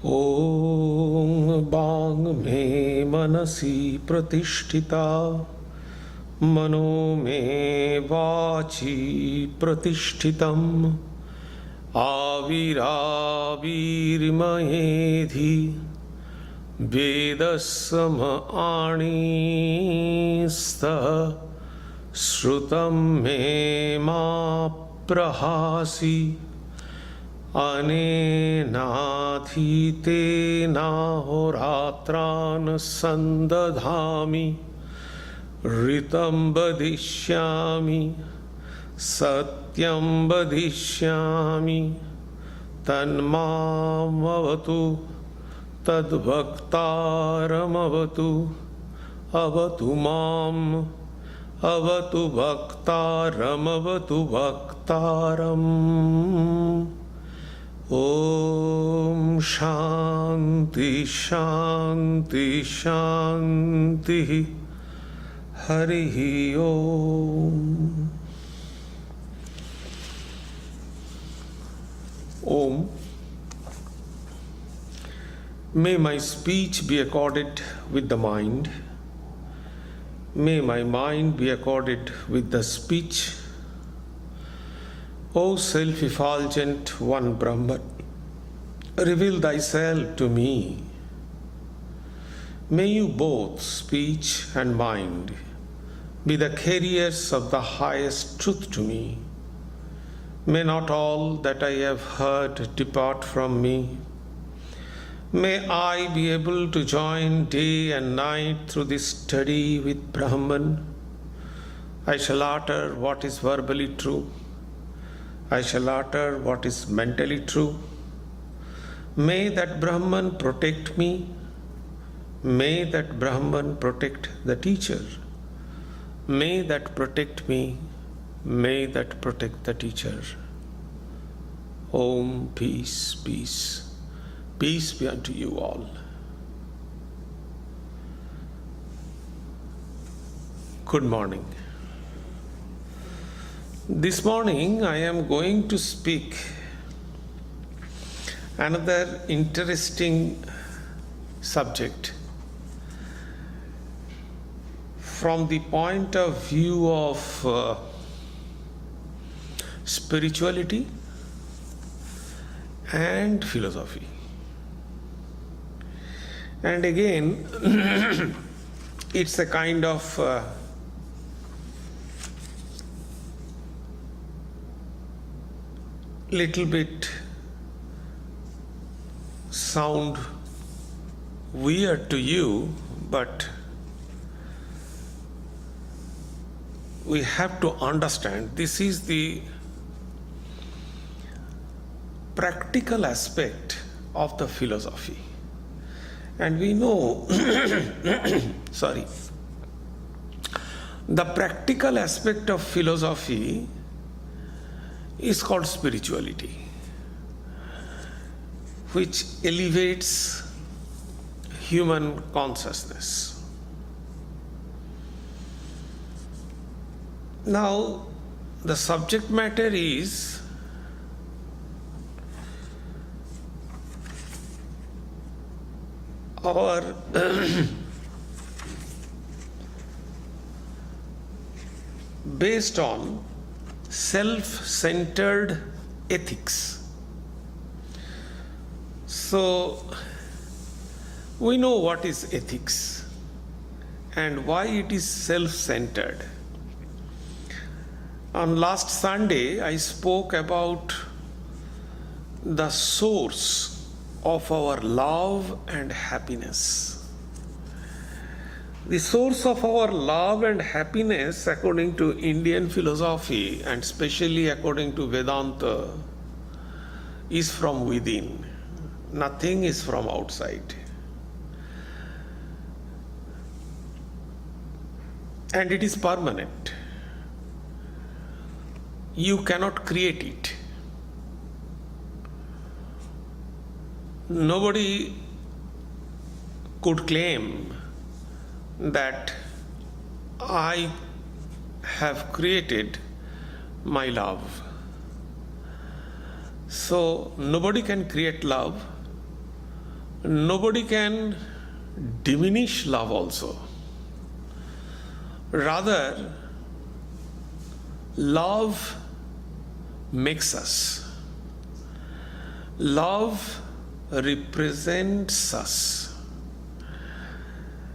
ॐ वाङ् मे मनसि प्रतिष्ठिता मनो मे वाचि प्रतिष्ठितम् आविराविर्मयेधि वेदस्समआणिस्तः श्रुतं मे मा प्रहासि अनेनाधीतेनाहोरात्रान् सन्दधामि ऋतं वदिष्यामि सत्यं वदिष्यामि तन्मामवतु तद्भक्तारमवतु अवतु माम् अवतु भक्तारमवतु भक्तारम्। ॐ शान्ति शान्ति शान्तिः। हरिः ॐ। Om. May my speech be accorded with the mind. May my mind be accorded with the speech. O self-effulgent one Brahman, reveal thyself to me. May you both, speech and mind, be the carriers of the highest truth to me. May not all that I have heard depart from me. May I be able to join day and night through this study with Brahman. I shall utter what is verbally true. I shall utter what is mentally true. May that Brahman protect me. May that Brahman protect the teacher. May that protect me. May that protect the teacher. Om, peace, peace. Peace be unto you all. Good morning. This morning I am going to speak another interesting subject from the point of view of spirituality and philosophy. And again, it's a kind of little bit sound weird to you, but we have to understand this is the practical aspect of the philosophy. And we know, the practical aspect of philosophy is called spirituality, which elevates human consciousness. Now, the subject matter is our based on self-centered ethics. So we know what is ethics and why it is self-centered. On last Sunday, I spoke about the source of our love and happiness. The source of our love and happiness, according to Indian philosophy and especially according to Vedanta, is from within. Nothing is from outside. And it is permanent. You cannot create it. Nobody could claim that I have created my love. So nobody can create love, nobody can diminish love also. Rather, love makes us. Love represents us.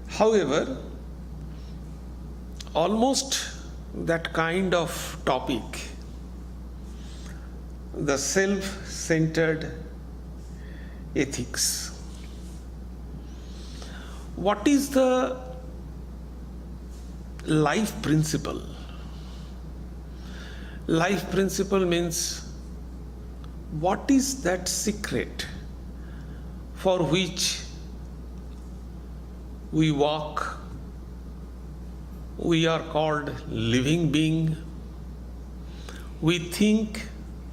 However, almost that kind of topic, the self-centered ethics. What is the life principle? Life principle means, what is that secret for which we walk? We are called living being. We think,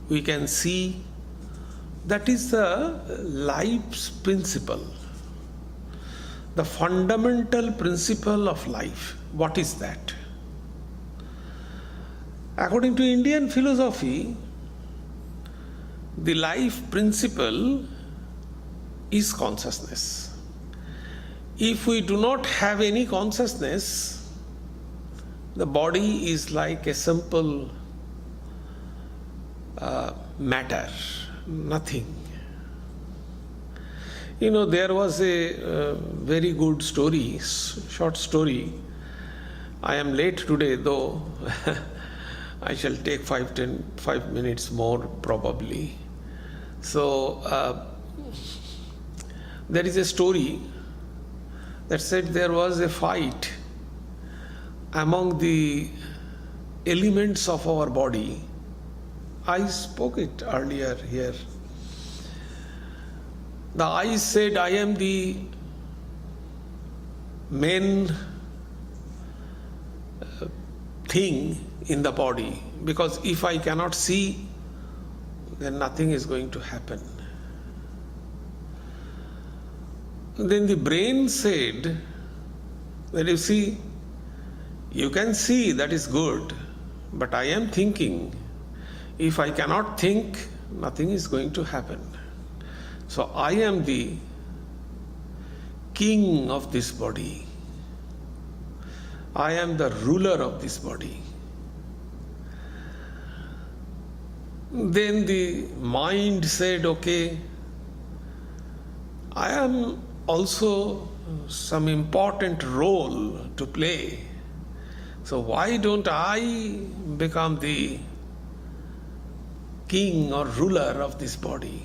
we can see. That is the life's principle. The fundamental principle of life. What is that? According to Indian philosophy, the life principle is consciousness. If we do not have any consciousness, the body is like a simple matter, nothing. You know, there was a very good story, short story. I am late today, though. I shall take 5 minutes more probably. So, there is a story that said there was a fight among the elements of our body. I spoke it earlier here. The eyes said, I am the main thing in the body, because if I cannot see, then nothing is going to happen. Then the brain said that, you see, you can see, that is good, but I am thinking. If I cannot think, nothing is going to happen. So I am the king of this body. I am the ruler of this body. Then the mind said, okay, I am also some important role to play. So why don't I become the king or ruler of this body?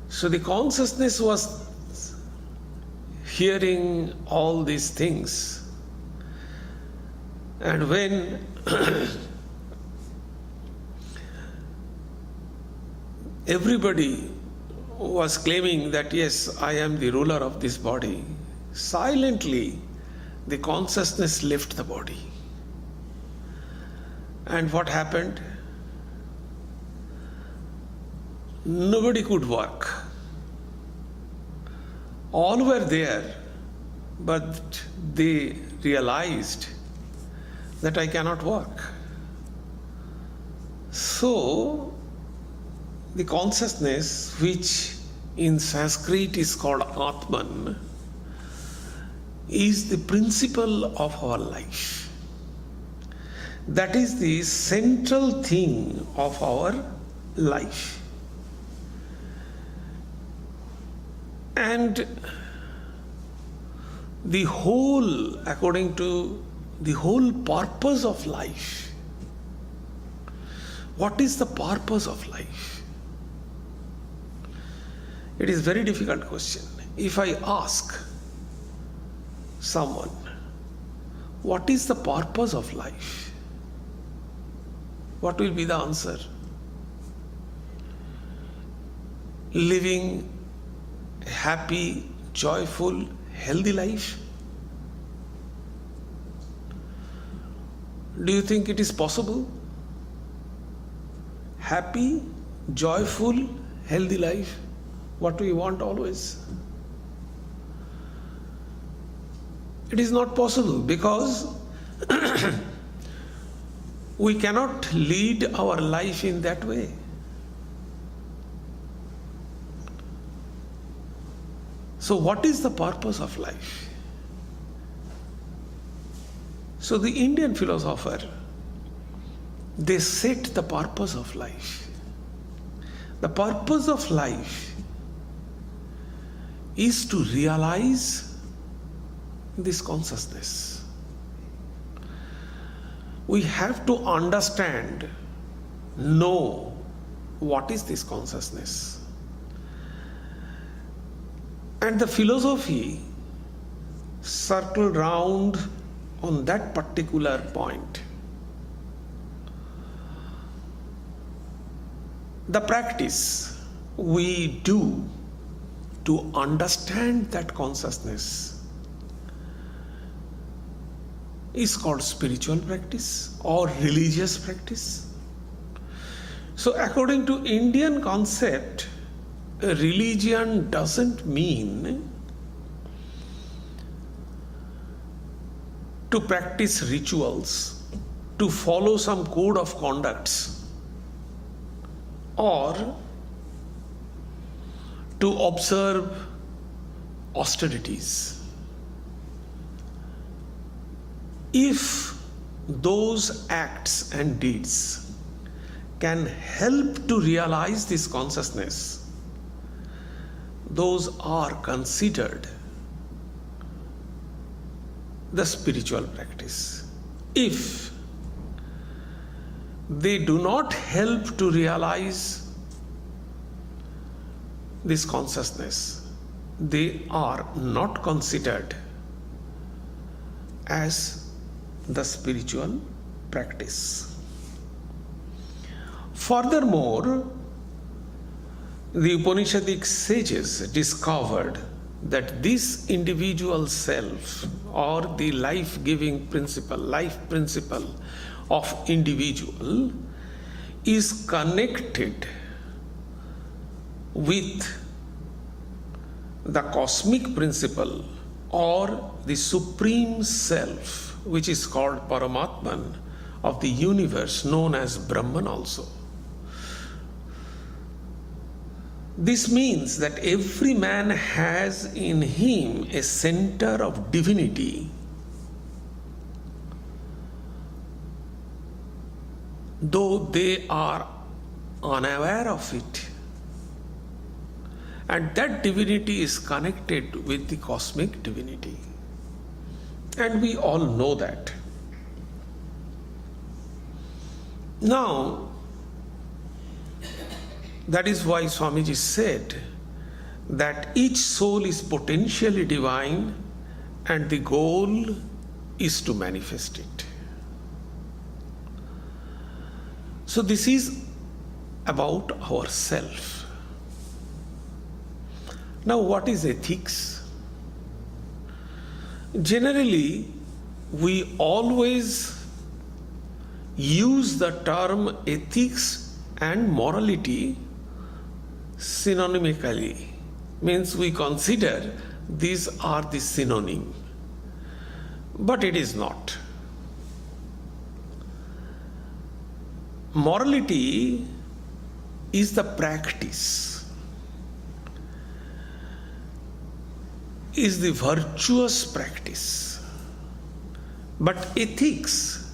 So the consciousness was hearing all these things. And when everybody was claiming that, yes, I am the ruler of this body, silently the consciousness left the body. And what happened? Nobody could work. All were there, but they realized that I cannot work. So, the consciousness, which in Sanskrit is called Atman, is the principle of our life. That is the central thing of our life. And the whole, according to the whole purpose of life, what is the purpose of life? It is a very difficult question. If I ask someone, what is the purpose of life? What will be the answer? Living a happy, joyful, healthy life? Do you think it is possible? Happy, joyful, healthy life? What do we want always? It is not possible, because we cannot lead our life in that way. So what is the purpose of life? So the Indian philosopher, they set the purpose of life. The purpose of life is to realize this consciousness. We have to understand, know what is this consciousness. And the philosophy circled round on that particular point. The practice we do to understand that consciousness is called spiritual practice or religious practice. So according to Indian concept, religion doesn't mean to practice rituals, to follow some code of conducts, or to observe austerities. If those acts and deeds can help to realize this consciousness, those are considered the spiritual practice. If they do not help to realize this consciousness, they are not considered as the spiritual practice. Furthermore, the Upanishadic sages discovered that this individual self, or the life principle of individual, is connected with the cosmic principle or the supreme self, which is called Paramatman of the universe, known as Brahman also. This means that every man has in him a center of divinity, though they are unaware of it. And that divinity is connected with the cosmic divinity. And we all know that. Now, that is why Swamiji said that each soul is potentially divine and the goal is to manifest it. So this is about ourself. Now, what is ethics? Generally, we always use the term ethics and morality synonymically, means we consider these are the synonym, but it is not. Morality is the practice, is the virtuous practice, but ethics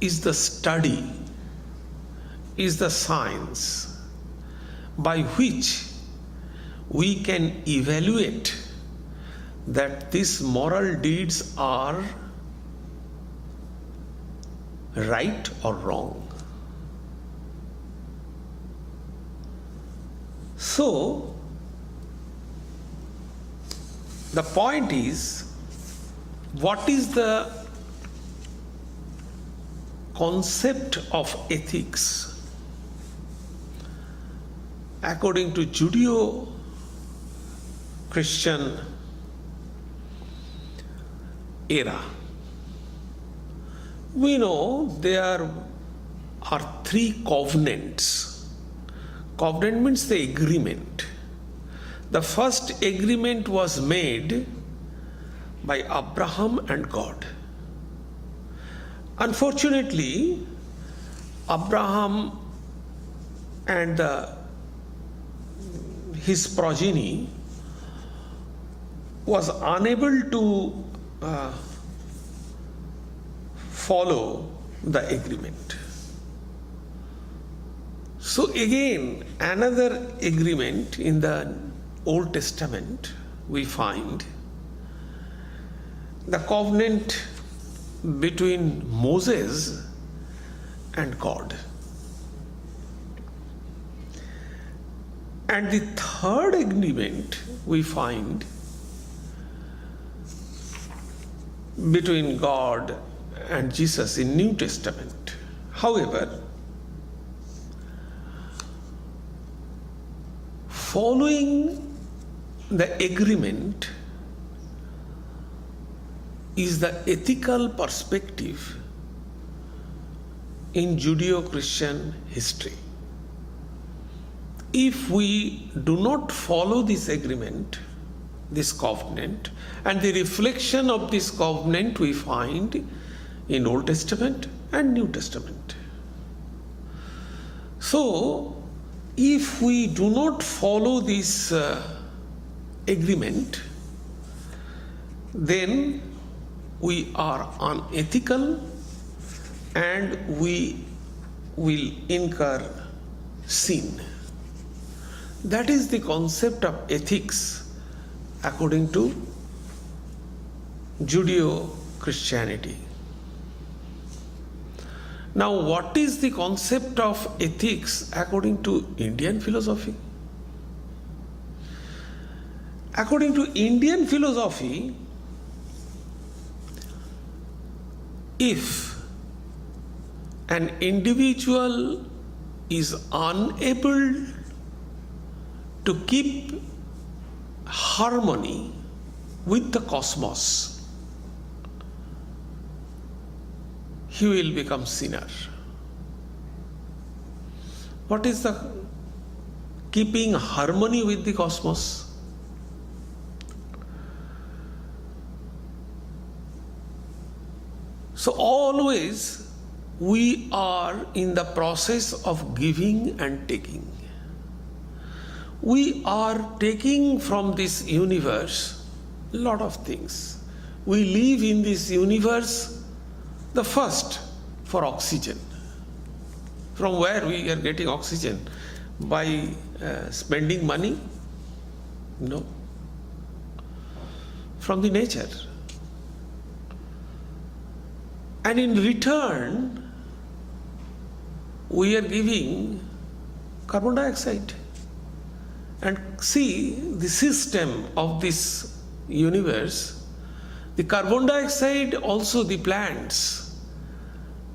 is the study, is the science by which we can evaluate that these moral deeds are right or wrong. So, the point is, what is the concept of ethics? According to Judeo-Christian era, we know there are 3 covenants. Covenant means the agreement. The first agreement was made by Abraham and God. Unfortunately, Abraham and his progeny was unable to follow the agreement. So again, another agreement in the Old Testament we find the covenant between Moses and God. And the third agreement we find between God and Jesus in New Testament. However, following the agreement is the ethical perspective in Judeo-Christian history. If we do not follow this agreement, this covenant, and the reflection of this covenant we find in Old Testament and New Testament. So, if we do not follow this agreement, then we are unethical and we will incur sin. That is the concept of ethics according to Judeo-Christianity. Now, what is the concept of ethics according to Indian philosophy? According to Indian philosophy, if an individual is unable to keep harmony with the cosmos, he will become sinner. What is the keeping harmony with the cosmos? So always we are in the process of giving and taking. We are taking from this universe a lot of things. We live in this universe, the first for oxygen. From where we are getting oxygen? By spending money? No. From the nature. And in return, we are giving carbon dioxide. And see the system of this universe, the carbon dioxide, also the plants,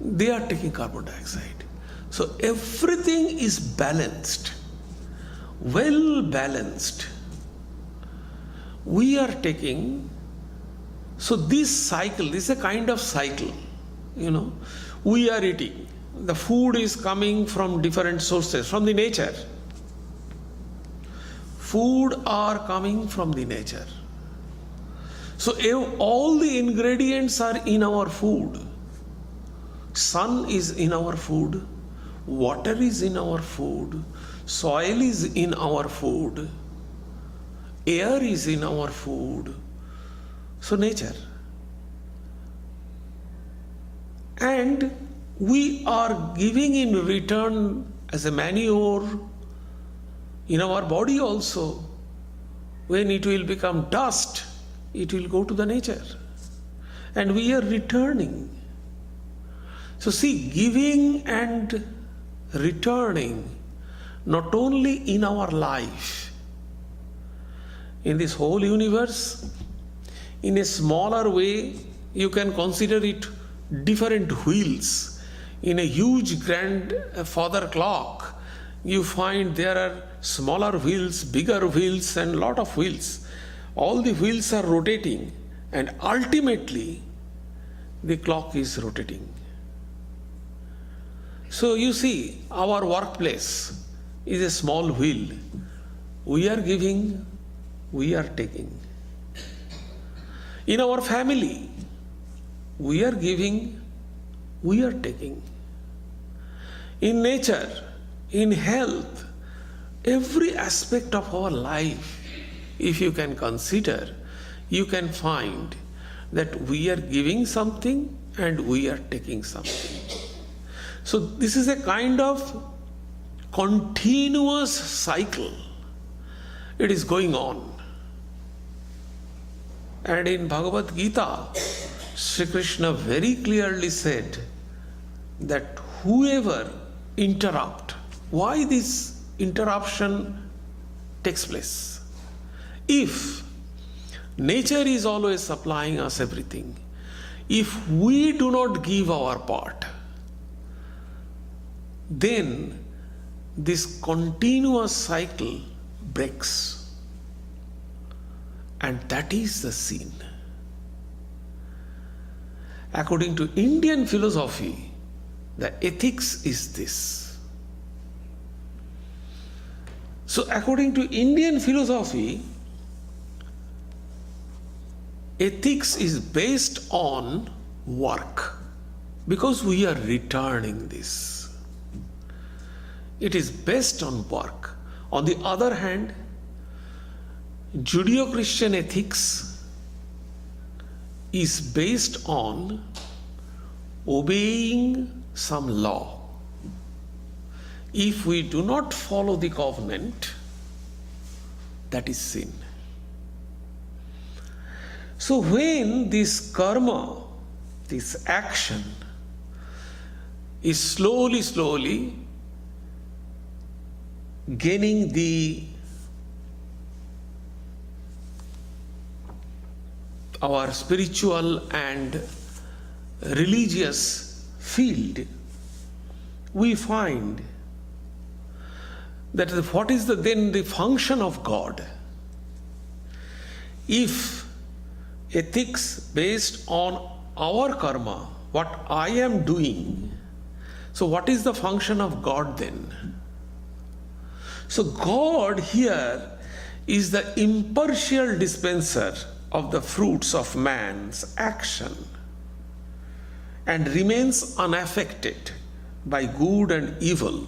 they are taking carbon dioxide. So everything is balanced, well balanced. We are taking, so this cycle, this is a kind of cycle, we are eating. The food is coming from different sources, from the nature. Food are coming from the nature. So all the ingredients are in our food. Sun is in our food, water is in our food, soil is in our food, air is in our food. So nature. And we are giving in return as a manure in our body also. When it will become dust, it will go to the nature. And we are returning. So see, giving and returning, not only in our life, in this whole universe, in a smaller way, you can consider it different wheels. In a huge grandfather clock, you find there are smaller wheels, bigger wheels, and lot of wheels. All the wheels are rotating, and ultimately the clock is rotating. So you see, our workplace is a small wheel. We are giving, we are taking. In our family, we are giving, we are taking. In nature, in health, every aspect of our life, if you can consider, you can find that we are giving something and we are taking something. So this is a kind of continuous cycle. It is going on. And in Bhagavad Gita, Sri Krishna very clearly said that whoever interrupt, why this interruption takes place? If nature is always supplying us everything, if we do not give our part, then this continuous cycle breaks. And that is the sin. According to Indian philosophy, the ethics is this. So according to Indian philosophy, ethics is based on work, because we are returning this. It is based on work. On the other hand, Judeo-Christian ethics is based on obeying some law. If we do not follow the covenant, that is sin. So when this karma, this action, is slowly gaining our spiritual and religious field, we find that what is then the function of God? If ethics based on our karma, what I am doing, so what is the function of God then? So God here is the impartial dispenser of the fruits of man's action and remains unaffected by good and evil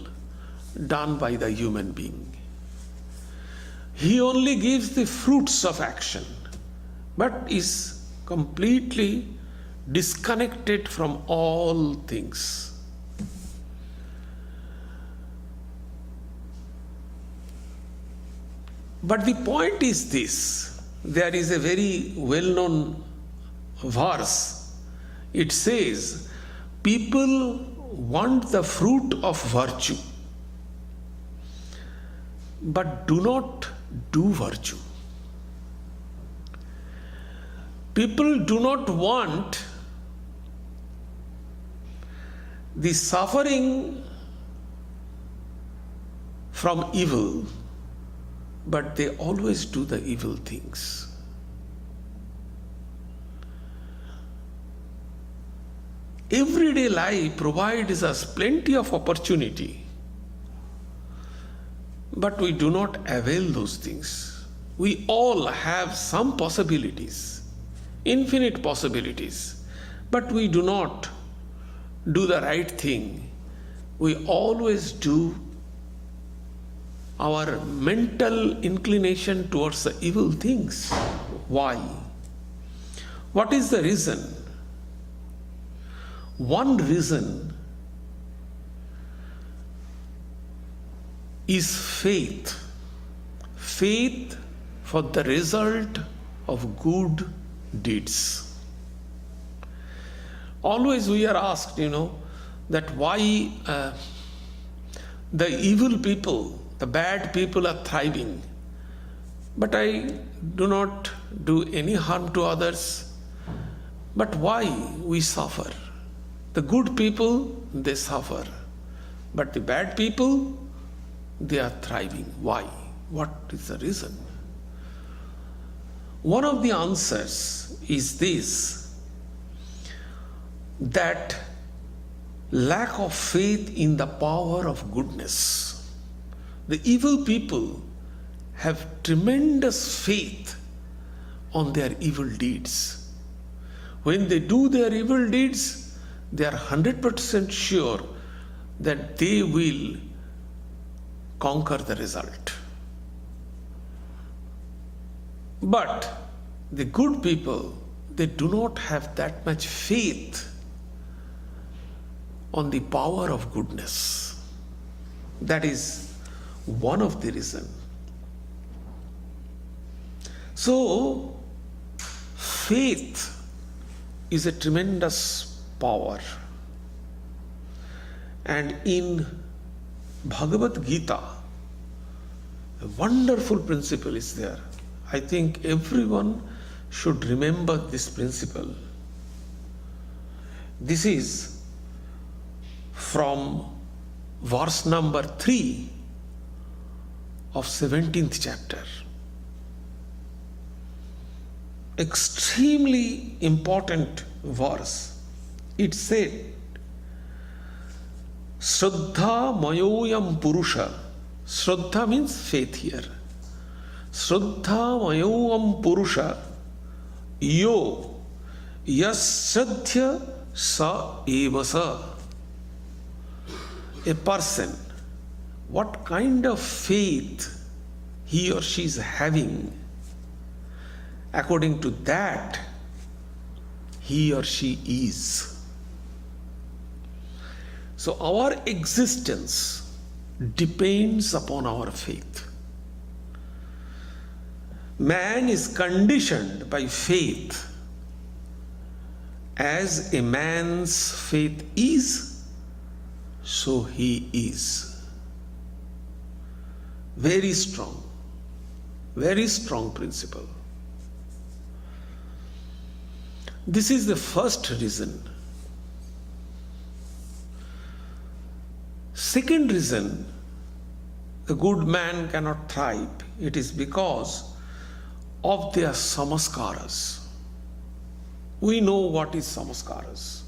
done by the human being. He only gives the fruits of action, but is completely disconnected from all things. But the point is this, there is a very well-known verse. It says, people want the fruit of virtue, but do not do virtue. People do not want the suffering from evil, but they always do the evil things. Everyday life provides us plenty of opportunity, but we do not avail those things. We all have some possibilities, infinite possibilities, but we do not do the right thing. We always do our mental inclination towards the evil things. Why? What is the reason? One reason is faith. Faith for the result of good deeds. Always we are asked, that why the evil people, the bad people are thriving, but I do not do any harm to others. But why we suffer? The good people, they suffer, but the bad people, they are thriving. Why? What is the reason? One of the answers is this, that lack of faith in the power of goodness. The evil people have tremendous faith on their evil deeds. When they do their evil deeds, they are 100% sure that they will conquer the result. But the good people, they do not have that much faith on the power of goodness. That is one of the reasons. So, faith is a tremendous power. And in Bhagavad Gita, a wonderful principle is there. I think everyone should remember this principle. This is from verse number 3 of 17th chapter. Extremely important verse. It said, Shraddha mayoyam purusha. Shraddha means faith here. Shraddha mayoyam purusha yo yasradhya sa eva sa. A person, what kind of faith he or she is having, according to that, he or she is. So our existence depends upon our faith. Man is conditioned by faith. As a man's faith is, so he is. Very strong principle. This is the first reason. Second reason, the good man cannot thrive. It is because of their samaskaras. We know what is samaskaras.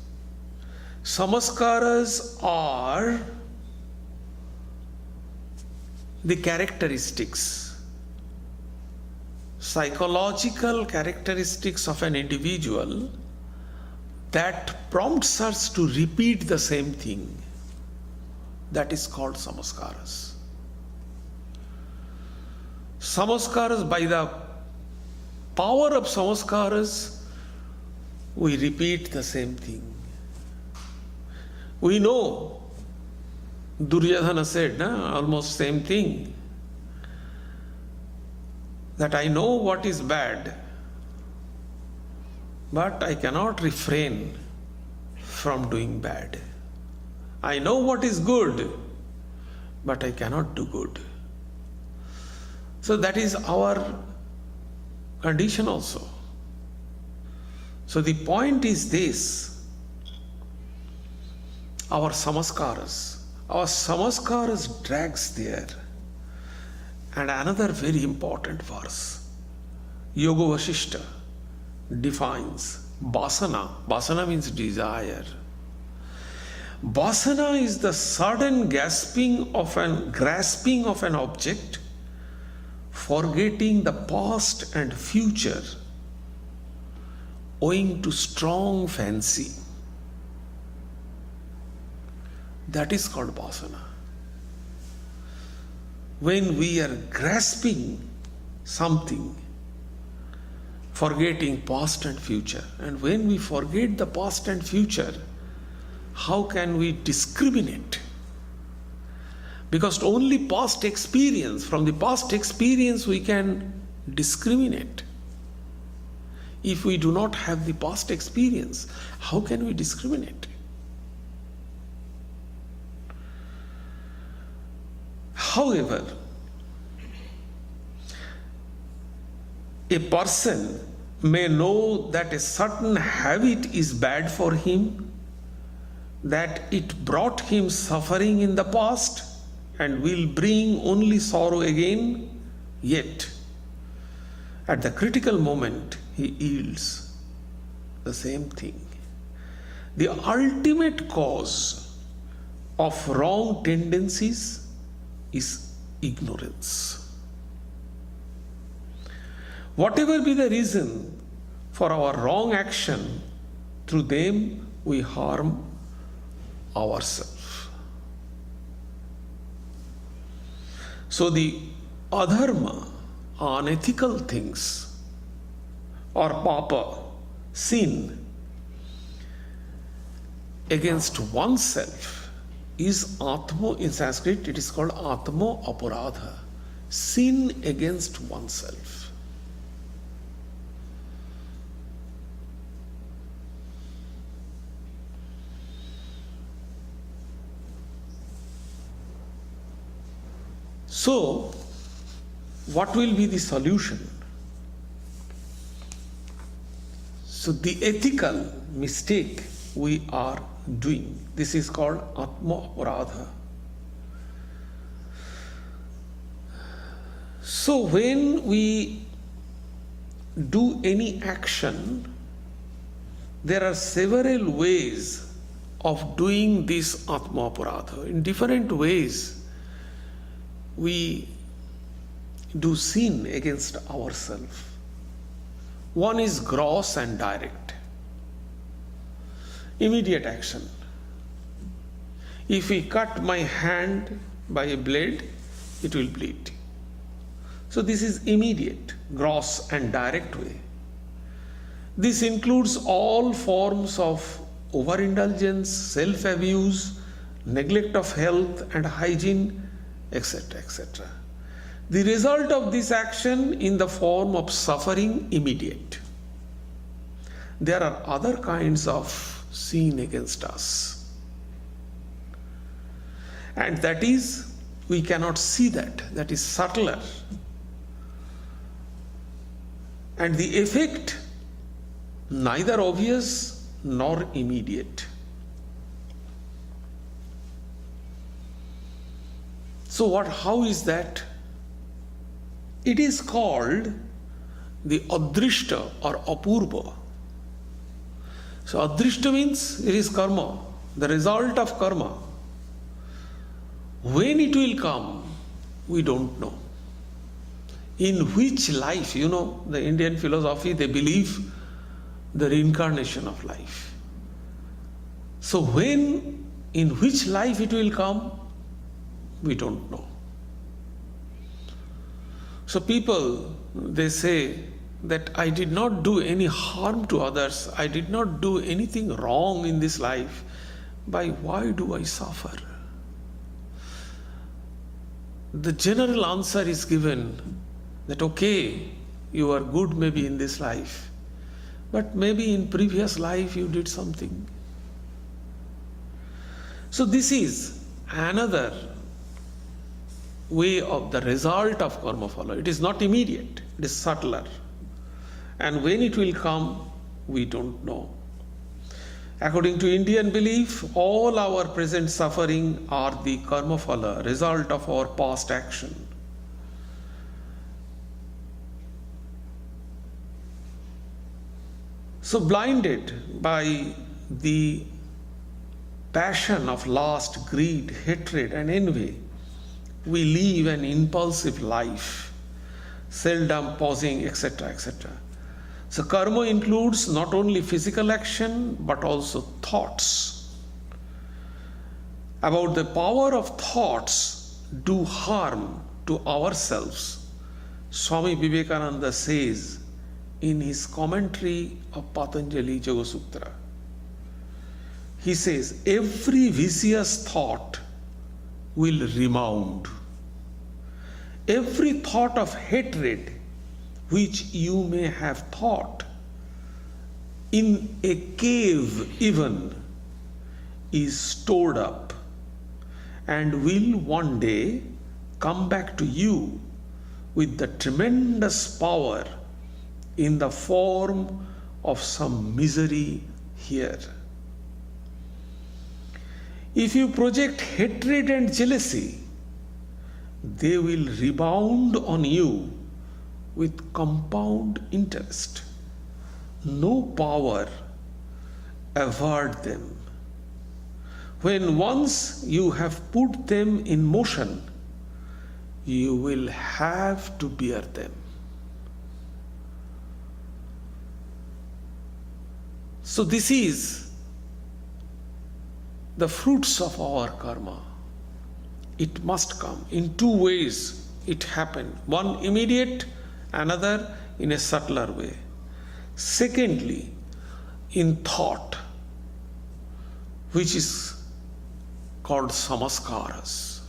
Samaskaras are the characteristics, psychological characteristics of an individual that prompts us to repeat the same thing. That is called samaskaras. Samaskaras, by the power of samaskaras, we repeat the same thing. We know, Duryodhana said, almost same thing, that I know what is bad, but I cannot refrain from doing bad. I know what is good, but I cannot do good. So that is our condition also. So the point is this, our samaskaras drags there. And another very important verse, Yoga Vasishta defines vasana. Vasana means desire. Vasana is the sudden grasping of an object, forgetting the past and future, owing to strong fancy. That is called vasana. When we are grasping something, forgetting past and future, and when we forget the past and future, how can we discriminate? Because only past experience, from the past experience we can discriminate. If we do not have the past experience, how can we discriminate? However, a person may know that a certain habit is bad for him, that it brought him suffering in the past and will bring only sorrow again, yet at the critical moment he yields the same thing. The ultimate cause of wrong tendencies is ignorance. Whatever be the reason for our wrong action, through them we harm ourselves. So the adharma, unethical things, or papa, sin against oneself is atmo. In Sanskrit it is called atmo aparadha, sin against oneself. So, what will be the solution? So, the ethical mistake we are doing, this is called atma aparadha. So, when we do any action, there are several ways of doing this atma aparadha. In different ways, we do sin against ourselves. One is gross and direct, immediate action. If we cut my hand by a blade, it will bleed. So this is immediate, gross and direct way. This includes all forms of overindulgence, self-abuse, neglect of health and hygiene, etc., etc. The result of this action in the form of suffering immediate. There are other kinds of sin against us, and that is, we cannot see that is subtler, and the effect neither obvious nor immediate. So how is that? It is called the adrishta or apurva. So adrishta means it is karma, the result of karma. When it will come, we don't know. In which life, the Indian philosophy, they believe the reincarnation of life. So in which life it will come, we don't know. So people, they say that I did not do any harm to others, I did not do anything wrong in this life, why do I suffer? The general answer is given that okay, you are good maybe in this life, but maybe in previous life you did something. So this is another way of the result of karma phala. It is not immediate, it is subtler. And when it will come, we don't know. According to Indian belief, all our present suffering are the karma phala, result of our past action. So blinded by the passion of lust, greed, hatred and envy, we live an impulsive life, seldom pausing, etc., etc. So karma includes not only physical action but also thoughts. About the power of thoughts do harm to ourselves, Swami Vivekananda says in his commentary of Patanjali Yoga Sutra. He says, every vicious thought will remound. Every thought of hatred which you may have thought in a cave even is stored up and will one day come back to you with the tremendous power in the form of some misery here. If you project hatred and jealousy, they will rebound on you with compound interest. No power avert them. When once you have put them in motion, you will have to bear them. So this is the fruits of our karma. It must come. In two ways it happened. One immediate, another in a subtler way. Secondly, in thought, which is called samaskaras.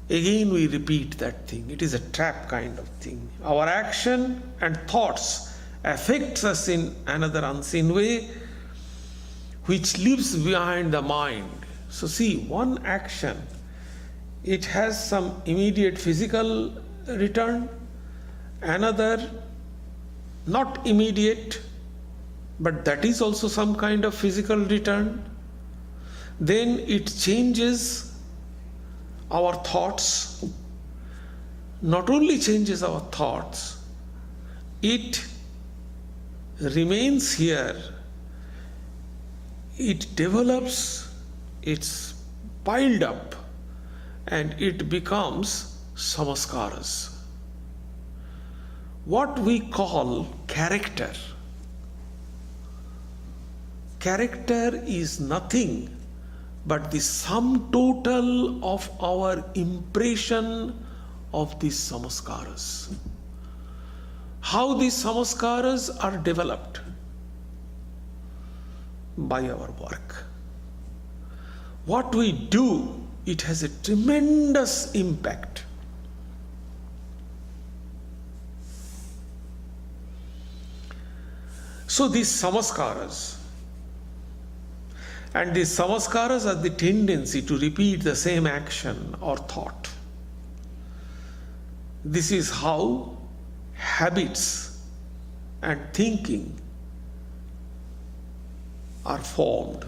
Again we repeat that thing. It is a trap kind of thing. Our action and thoughts affects us in another unseen way, which lives behind the mind. So see, one action, it has some immediate physical return, another not immediate, but that is also some kind of physical return. Then it changes our thoughts. Not only changes our thoughts, it remains here. It develops, it's piled up, and it becomes samaskaras. What we call character. Character is nothing but the sum total of our impression of these samaskaras. How these samaskaras are developed? By our work. What we do, it has a tremendous impact. So these samaskaras, and these samaskaras are the tendency to repeat the same action or thought. This is how habits and thinking are formed.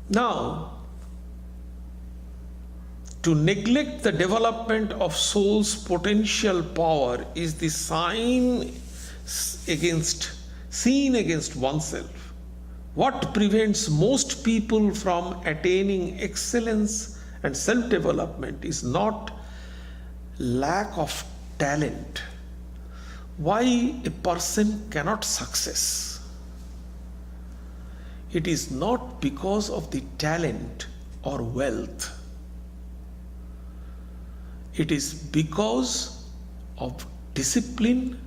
Now, to neglect the development of soul's potential power is the seen against oneself. What prevents most people from attaining excellence and self-development is not lack of talent. Why a person cannot success? It is not because of the talent or wealth. It is because of discipline,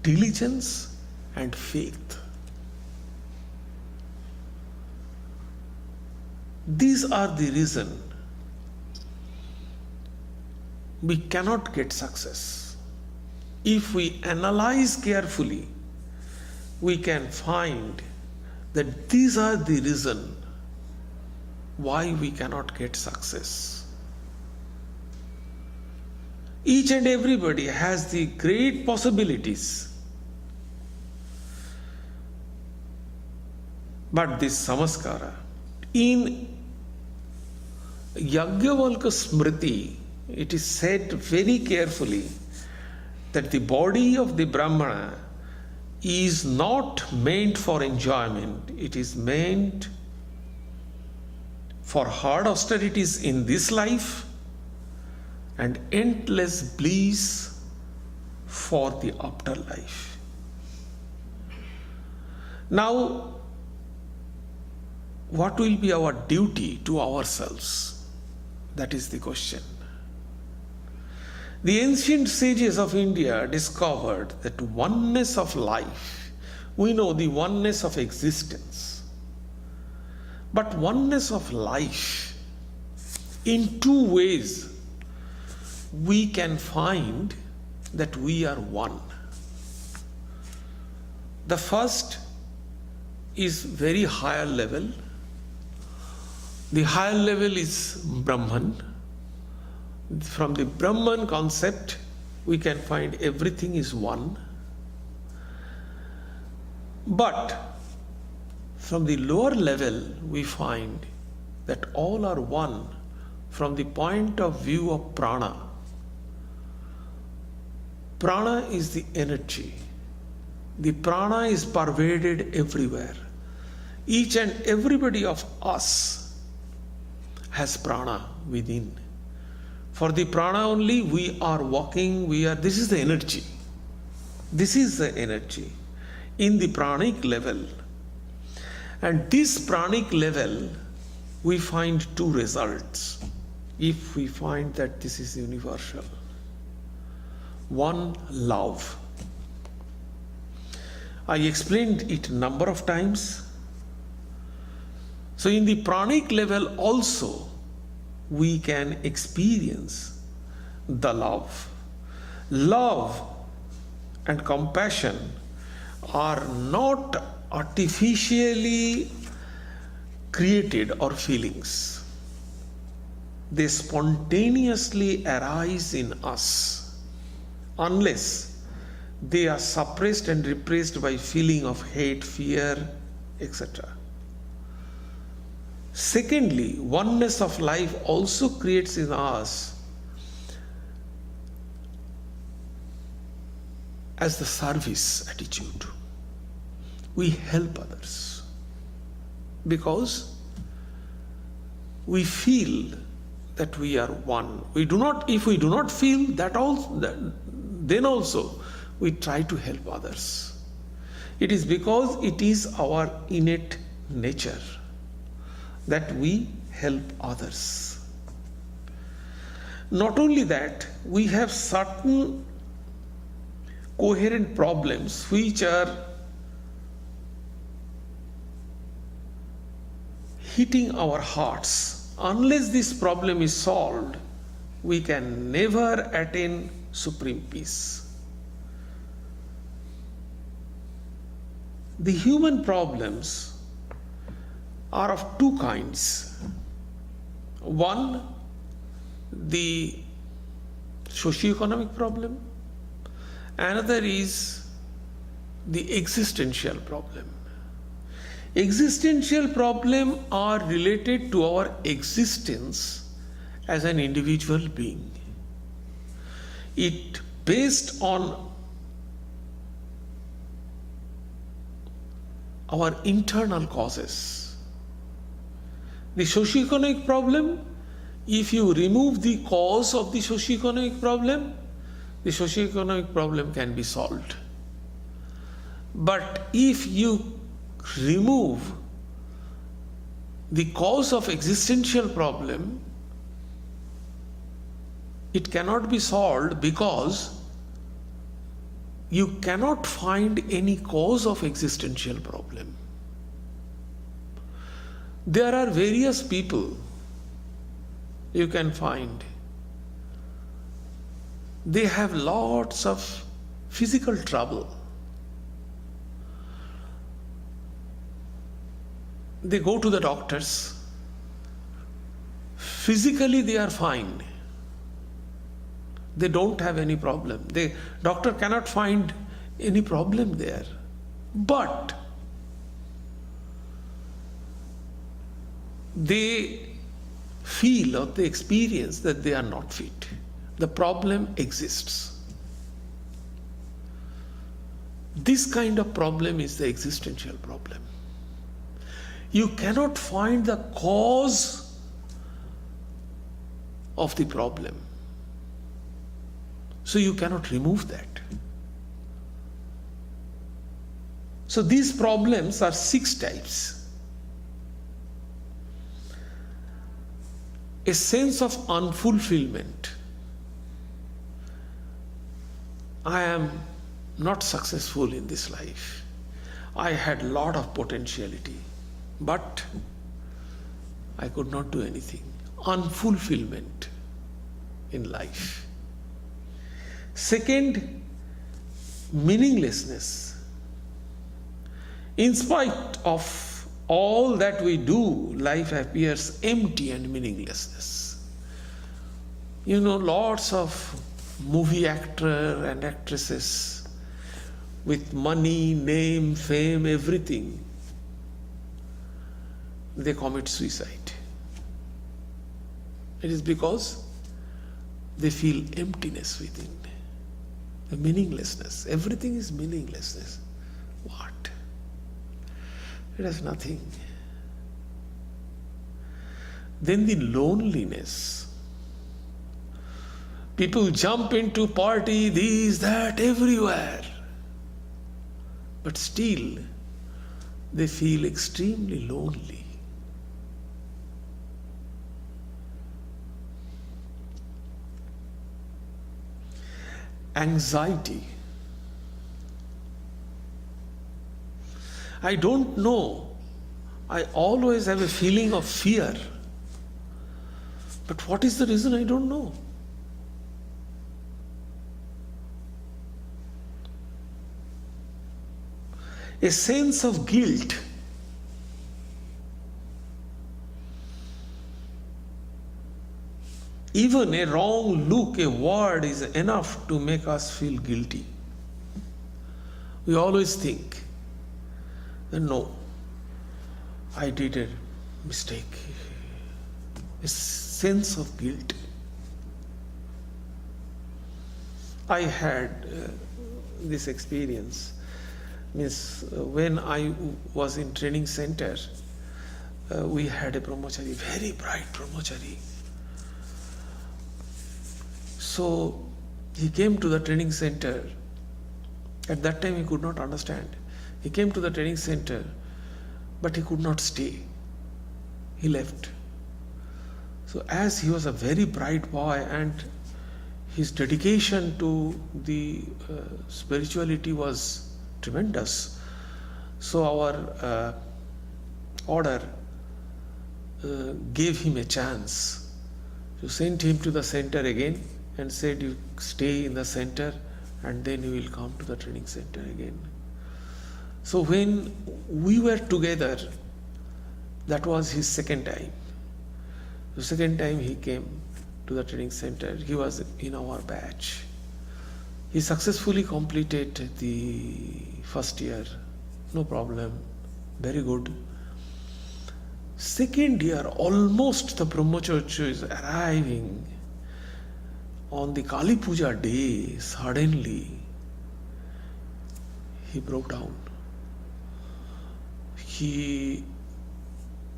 diligence, and faith. These are the reason we cannot get success. If we analyze carefully, we can find that these are the reason why we cannot get success. Each and everybody has the great possibilities, but this samaskara, in Yajnavalkya Smriti, it is said very carefully that the body of the Brahmana is not meant for enjoyment. It is meant for hard austerities in this life and endless bliss for the afterlife. Now, what will be our duty to ourselves? That is the question. The ancient sages of India discovered that oneness of life. We know the oneness of existence. But oneness of life, in two ways we can find that we are one. The first is very higher level. The higher level is Brahman. From the Brahman concept, we can find everything is one. But from the lower level, we find that all are one from the point of view of prana. Prana is the energy. The prana is pervaded everywhere. Each and everybody of us has prana within. For the prana only we are walking, this is the energy. This is the energy in the pranic level. And this pranic level, we find two results. If we find that this is universal. One, love. I explained it a number of times. So in the pranic level also, we can experience the love. Love and compassion are not artificially created or feelings. They spontaneously arise in us unless they are suppressed and repressed by feeling of hate, fear, etc. Secondly, oneness of life also creates in us as the service attitude. We help others because we feel that we are one. If we do not feel that then also we try to help others. It is because it is our innate nature that we help others. Not only that, we have certain coherent problems which are hitting our hearts. Unless this problem is solved, we can never attain supreme peace. The human problems are of two kinds. One, the socio-economic problem. Another is the existential problem. Existential problems are related to our existence as an individual being. It based on our internal causes. The socio-economic problem, if you remove the cause of the socio-economic problem, the socio-economic problem can be solved. But if you remove the cause of existential problem, it cannot be solved because you cannot find any cause of existential problem. There are various people you can find. They have lots of physical trouble. They go to the doctors. Physically they are fine. They don't have any problem. The doctor cannot find any problem there. But they feel or they experience that they are not fit. The problem exists. This kind of problem is the existential problem. You cannot find the cause of the problem. So you cannot remove that. So these problems are 6 types. A sense of unfulfillment. I am not successful in this life. I had a lot of potentiality, but I could not do anything. Unfulfillment in life. Second, meaninglessness. In spite of all that we do, life appears empty and meaninglessness. You know, lots of movie actors and actresses with money, name, fame, everything, they commit suicide. It is because they feel emptiness within, the meaninglessness. Everything is meaninglessness. What? It has nothing. Then the loneliness. People jump into party, this, that, everywhere. But still, they feel extremely lonely. anxiety. I don't know. I always have a feeling of fear. But what is the reason? I don't know. A sense of guilt. Even a wrong look, a word is enough to make us feel guilty. We always think, no, I did a mistake. A sense of guilt. I had this experience. When I was in training center, we had a brahmachari, very bright brahmachari. So he came to the training center. At that time he could not understand. He came to the training center, but he could not stay. He left. So as he was a very bright boy and his dedication to the spirituality was tremendous, so our order gave him a chance. So sent him to the center again and said, you stay in the center and then you will come to the training center again. So when we were together, that was his second time. The second time he came to the training center, he was in our batch. He successfully completed the first year, no problem, very good. Second year, almost the brahmacharya is arriving. On the Kali Puja day, suddenly he broke down. He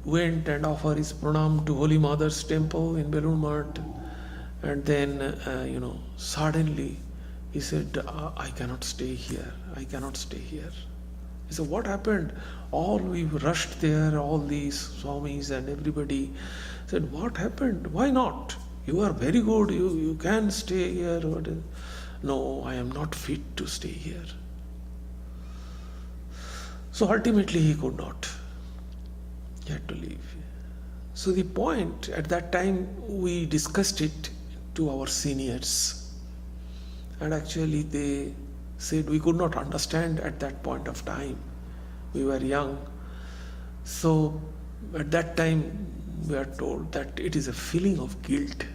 went and offered his pranam to Holy Mother's temple in Belur Math, and then suddenly he said, I cannot stay here, I cannot stay here. He said, what happened? We rushed there, all these swamis and everybody said, what happened? Why not? You are very good, you can stay here. No, I am not fit to stay here. So ultimately he could not. He had to leave. So the point, at that time we discussed it to our seniors, and actually they said we could not understand at that point of time. We were young. So at that time we are told that it is a feeling of guilt.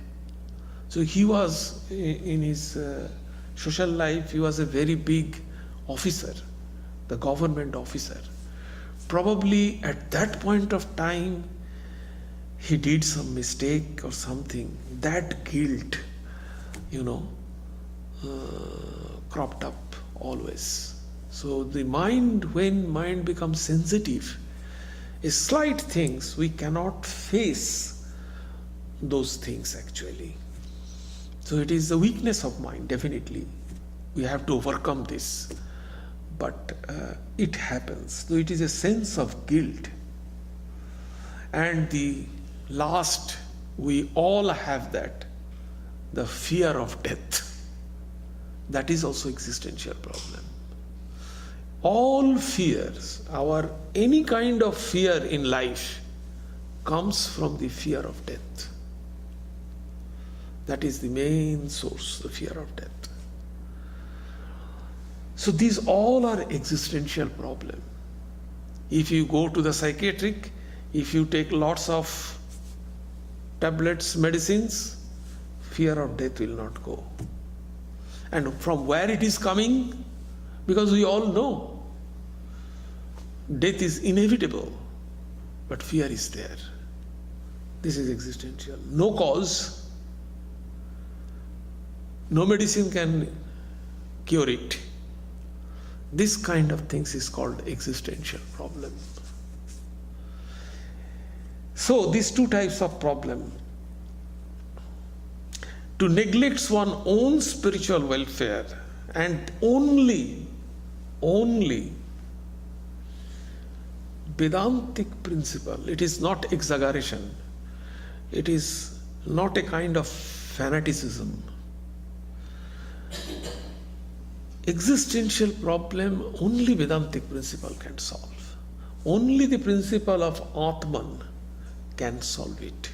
So he was, in his social life, he was a very big officer, the government officer. Probably at that point of time he did some mistake or something. That guilt, cropped up always. So the mind, when mind becomes sensitive, slight things, we cannot face those things actually. So it is the weakness of mind, definitely. We have to overcome this. But it happens. So it is a sense of guilt. And the last, we all have that, the fear of death. That is also existential problem. All fears, any kind of fear in life comes from the fear of death. That is the main source, the fear of death. So these all are existential problem. If you go to the psychiatric, if you take lots of tablets, medicines, fear of death will not go. And from where it is coming? Because we all know death is inevitable, but fear is there. This is existential. No cause, no medicine can cure it. This kind of things is called existential problem. So these two types of problem. To neglect one's own spiritual welfare and only Vedantic principle, it is not exaggeration, it is not a kind of fanaticism. existential problem only Vedantic principle can solve. Only the principle of Atman can solve it.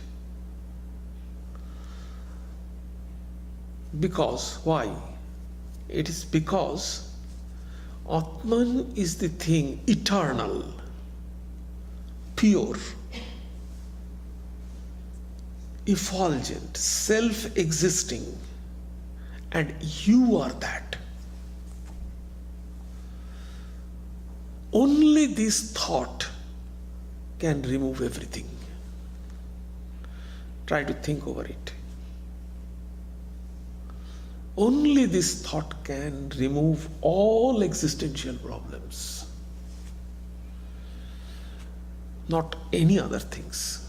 Because, why? It is because Atman is the thing eternal, pure, effulgent, self-existing, and you are that. Only this thought can remove everything. Try to think over it. Only this thought can remove all existential problems, not any other things.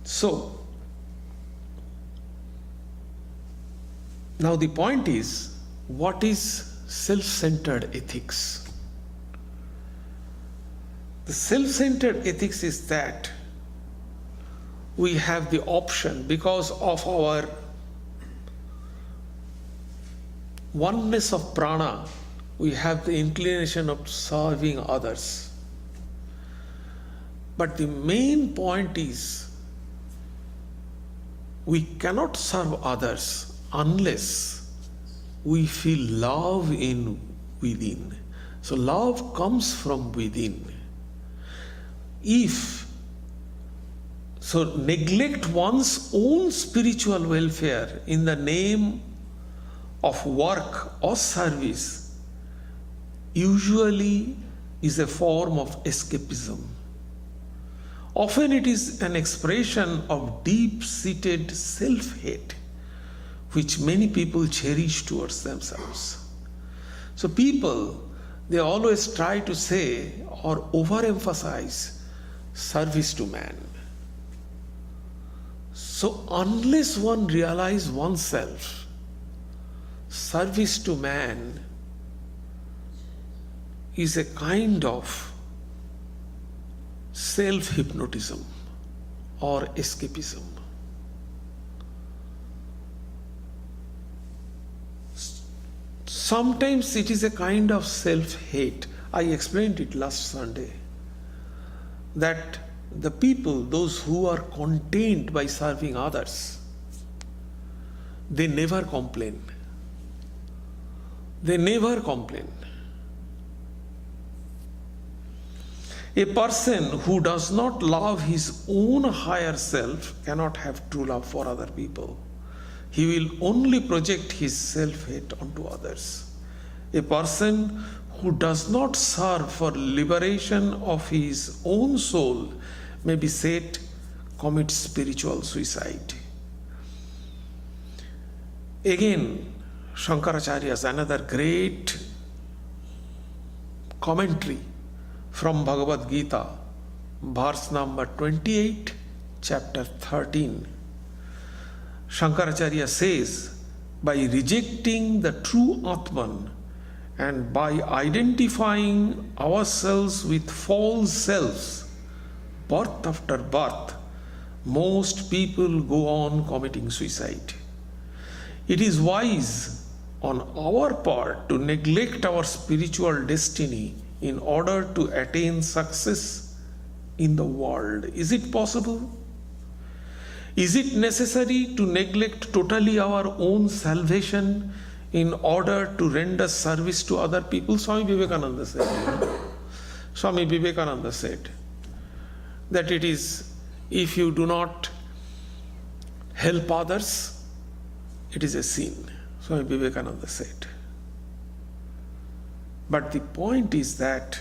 So, now the point is, what is self-centered ethics? The self-centered ethics is that we have the option, because of our oneness of prana, we have the inclination of serving others. But the main point is, we cannot serve others unless we feel love within. So love comes from within. So neglect one's own spiritual welfare in the name of work or service usually is a form of escapism. Often it is an expression of deep-seated self-hate which many people cherish towards themselves. So people, they always try to say or overemphasize service to man. So unless one realizes oneself, service to man is a kind of self-hypnotism or escapism. Sometimes it is a kind of self-hate. I explained it last Sunday, that the people, those who are contained by serving others, they never complain. They never complain. A person who does not love his own higher self cannot have true love for other people. He will only project his self-hate onto others. A person who does not serve for liberation of his own soul may be said commit spiritual suicide. Again, Shankaracharya's another great commentary from Bhagavad Gita, verse number 28, chapter 13. Shankaracharya says, by rejecting the true Atman and by identifying ourselves with false selves, birth after birth, most people go on committing suicide. It is wise on our part to neglect our spiritual destiny in order to attain success in the world. Is it possible? Is it necessary to neglect totally our own salvation in order to render service to other people? Swami Vivekananda said, Swami Vivekananda said that it is, if you do not help others, it is a sin. Swami Vivekananda said. But the point is that,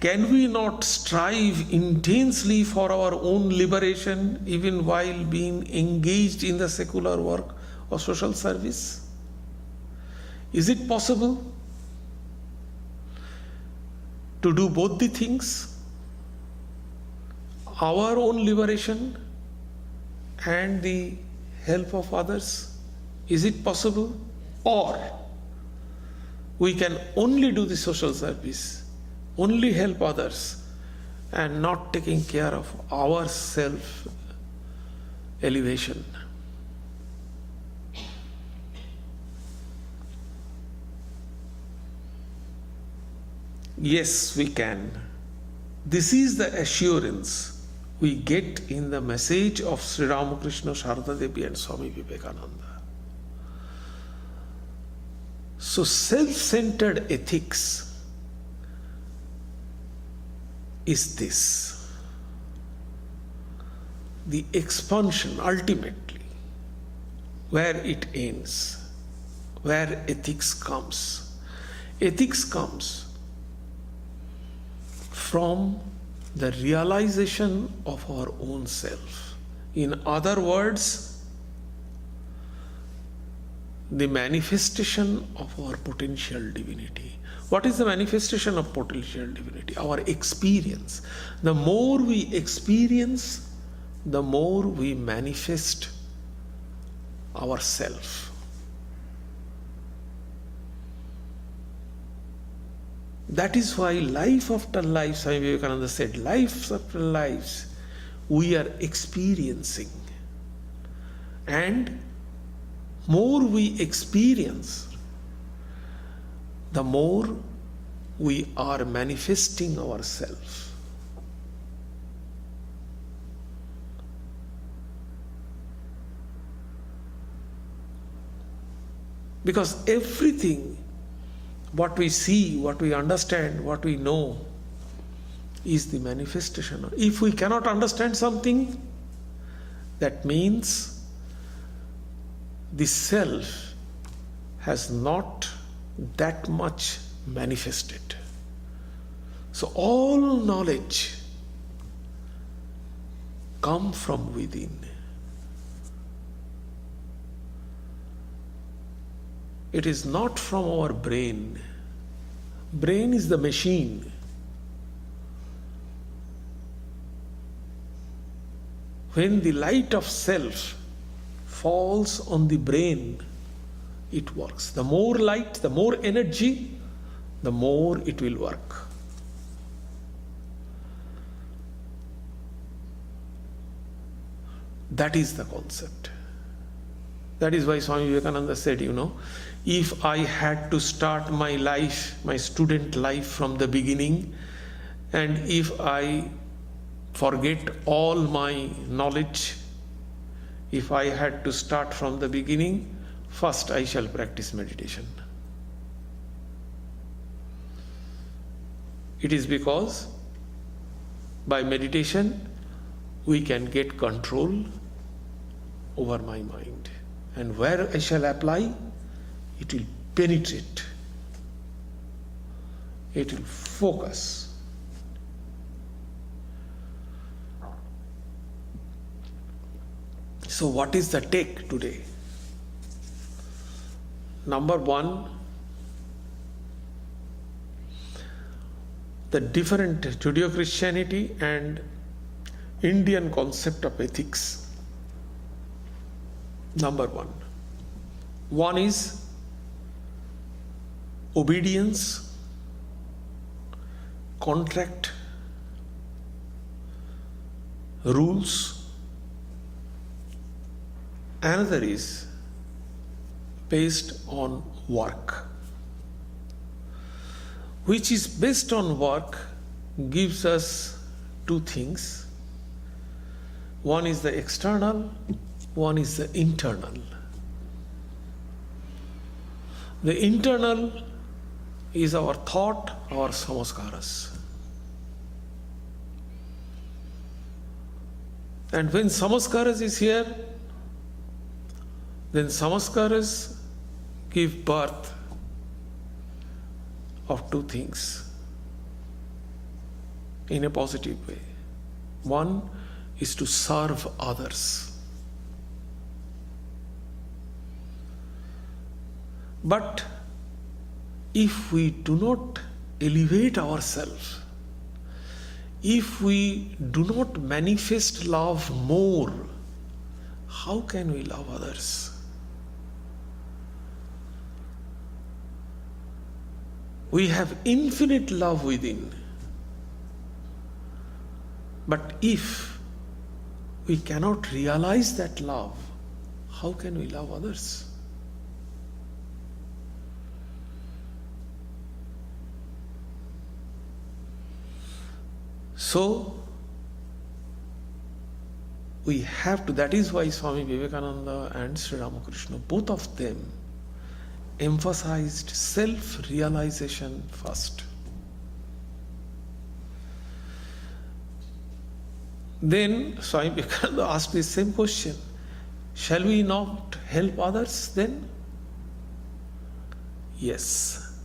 can we not strive intensely for our own liberation even while being engaged in the secular work or social service? Is it possible to do both the things? Our own liberation and the help of others? Is it possible? Or we can only do the social service, only help others, and not taking care of ourselves elevation. Yes, we can. This is the assurance we get in the message of Sri Ramakrishna, Sharada Devi and Swami Vivekananda. So self-centered ethics is this. The expansion ultimately, where it ends, where ethics comes. Ethics comes from the realization of our own self. In other words, the manifestation of our potential divinity. What is the manifestation of potential divinity? Our experience. The more we experience, the more we manifest ourself. That is why life after life, Swami Vivekananda said, lives after lives, we are experiencing. And more we experience, the more we are manifesting ourselves. Because everything, what we see, what we understand, what we know, is the manifestation. If we cannot understand something, that means the self has not that much manifested. So all knowledge comes from within. It is not from our brain. Brain is the machine. When the light of self falls on the brain, it works. The more light, the more energy, the more it will work. That is the concept. That is why Swami Vivekananda said, if I had to start my life, my student life from the beginning, and if I forget all my knowledge, if I had to start from the beginning, first I shall practice meditation. It is because by meditation we can get control over my mind. And where I shall apply, it will penetrate. It will focus. So what is the take today? Number one, the different Judeo-Christianity and Indian concept of ethics. Number one. One is obedience, contract, rules. Another is based on work. Which is based on work gives us two things. One is the external, one is the internal. The internal is our thought, our samaskaras. And when samaskaras is here, then samaskaras give birth of two things in a positive way. One is to serve others. But if we do not elevate ourselves, if we do not manifest love more, how can we love others? We have infinite love within. But if we cannot realize that love, how can we love others? So, we have to, that is why Swami Vivekananda and Sri Ramakrishna, both of them emphasized self-realization first. Then Swami Vivekananda asked the same question, shall we not help others then? Yes.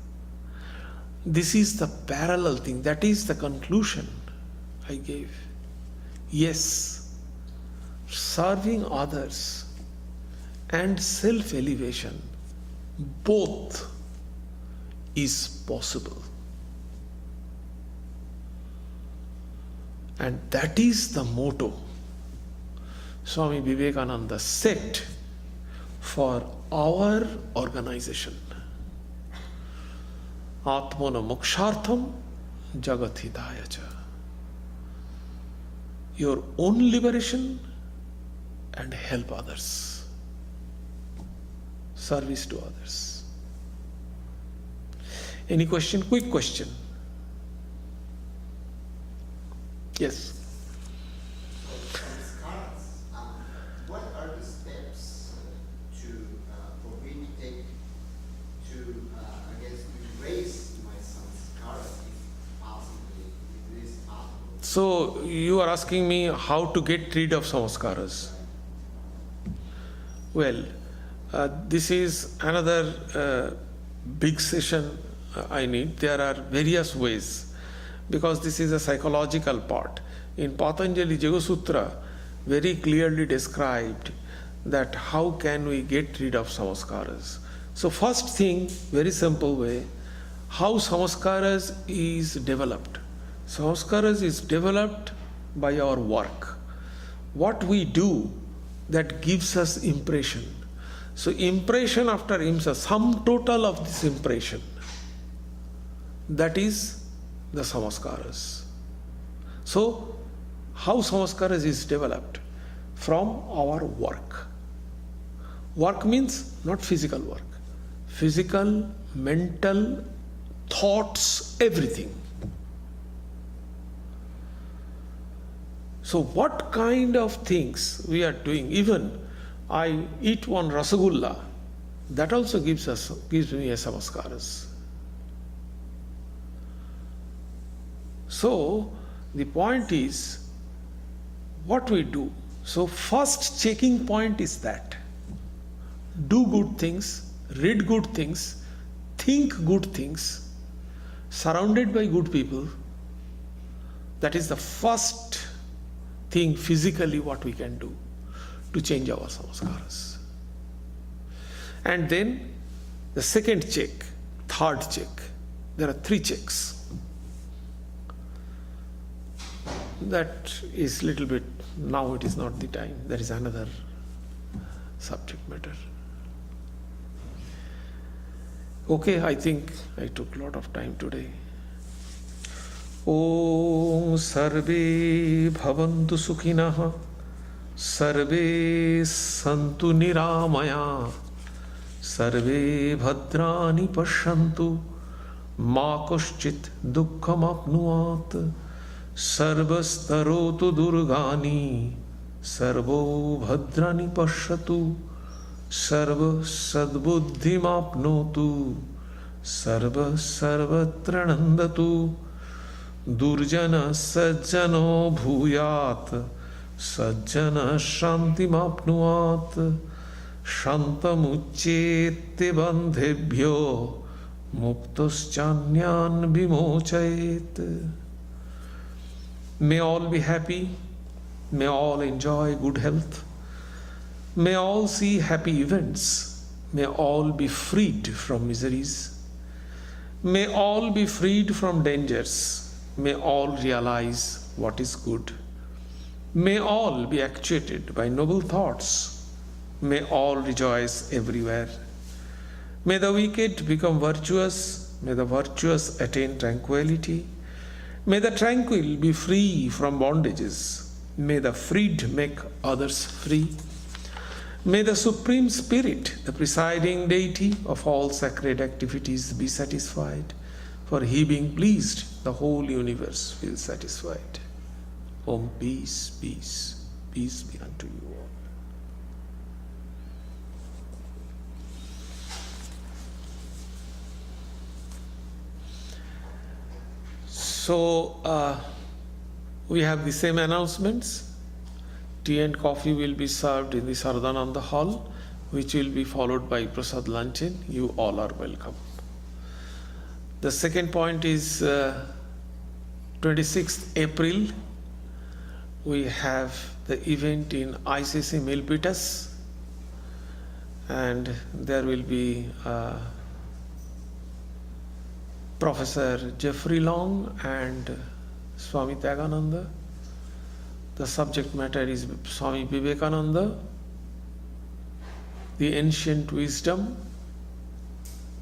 This is the parallel thing, that is the conclusion I gave. Yes, serving others and self-elevation, both is possible. And that is the motto Swami Vivekananda set for our organization. Atmana mokshartham jagat hidaya cha. Your own liberation and help others. Service to others. Any question? Quick question. Yes. What are the steps for me to take to, erase my samskaras, if possibly, if it is possible? So you are asking me how to get rid of samskaras. Well, this is another big session I need. There are various ways, because this is a psychological part. In Patanjali Yoga Sutra, very clearly described that how can we get rid of samskaras. So first thing, very simple way, how samskaras is developed. Samskaras is developed by our work. What we do, that gives us impression. So impression after impression, sum total of this impression, that is the samskaras. So how samskaras is developed? From our work. Work means not physical work. Physical, mental, thoughts, everything. So what kind of things we are doing? Even I eat one rasagulla, that also gives me a samskaras. So the point is what we do. So first checking point is that do good things, read good things, think good things, surrounded by good people. That is the first thing physically what we can do to change our samskaras. And then the second check, third check. There are 3 checks. That is little bit, now it is not the time. There is another subject matter. Okay, I think I took a lot of time today. Om sarve bhavantu sukhinah, sarve santu niramaya, sarve bhadrani pashyantu, ma kaschit dukkham apnuat, sarvastarotu durgani, sarvo bhadrani pashyatu, sarva sadbuddhim apnotu, sarva sarvatra nandatu, durjana sajjano bhuyat, sajjana shantimapnuat, shantamucchete bandhebhyo, muktaschanyan vimochayet. May all be happy, may all enjoy good health, may all see happy events, may all be freed from miseries, may all be freed from dangers, may all realize what is good, may all be actuated by noble thoughts, may all rejoice everywhere, may the wicked become virtuous, may the virtuous attain tranquility, may the tranquil be free from bondages, May the freed make others free. May the Supreme Spirit, the presiding deity of all sacred activities, be satisfied. For he being pleased, the whole universe feels satisfied. Om, peace, peace, peace be unto you all. So, we have the same announcements. Tea and coffee will be served in the Sardananda Hall, which will be followed by Prasad Luncheon. You all are welcome. The second point is 26th April. We have the event in ICC Milpitas, and there will be Professor Jeffrey Long and Swami Tyagananda. The subject matter is Swami Vivekananda, the ancient wisdom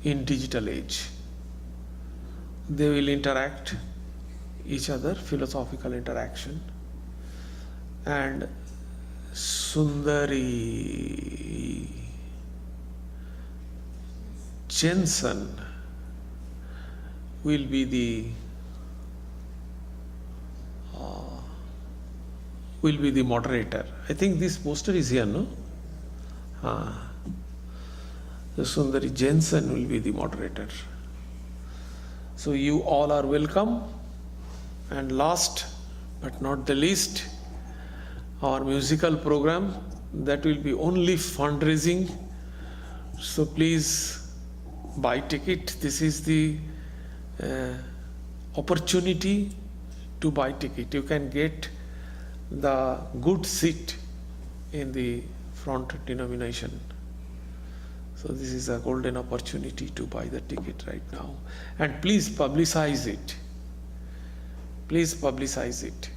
in digital age. They will interact each other, philosophical interaction. And Sundari Jensen will be the moderator. I think this poster is here, no? The Sundari Jensen will be the moderator. So you all are welcome. And last but not the least, our musical program, that will be only fundraising. So please buy ticket. This is the opportunity to buy ticket. You can get the good seat in the front denomination. So this is a golden opportunity to buy the ticket right now. And please publicize it. Please publicize it.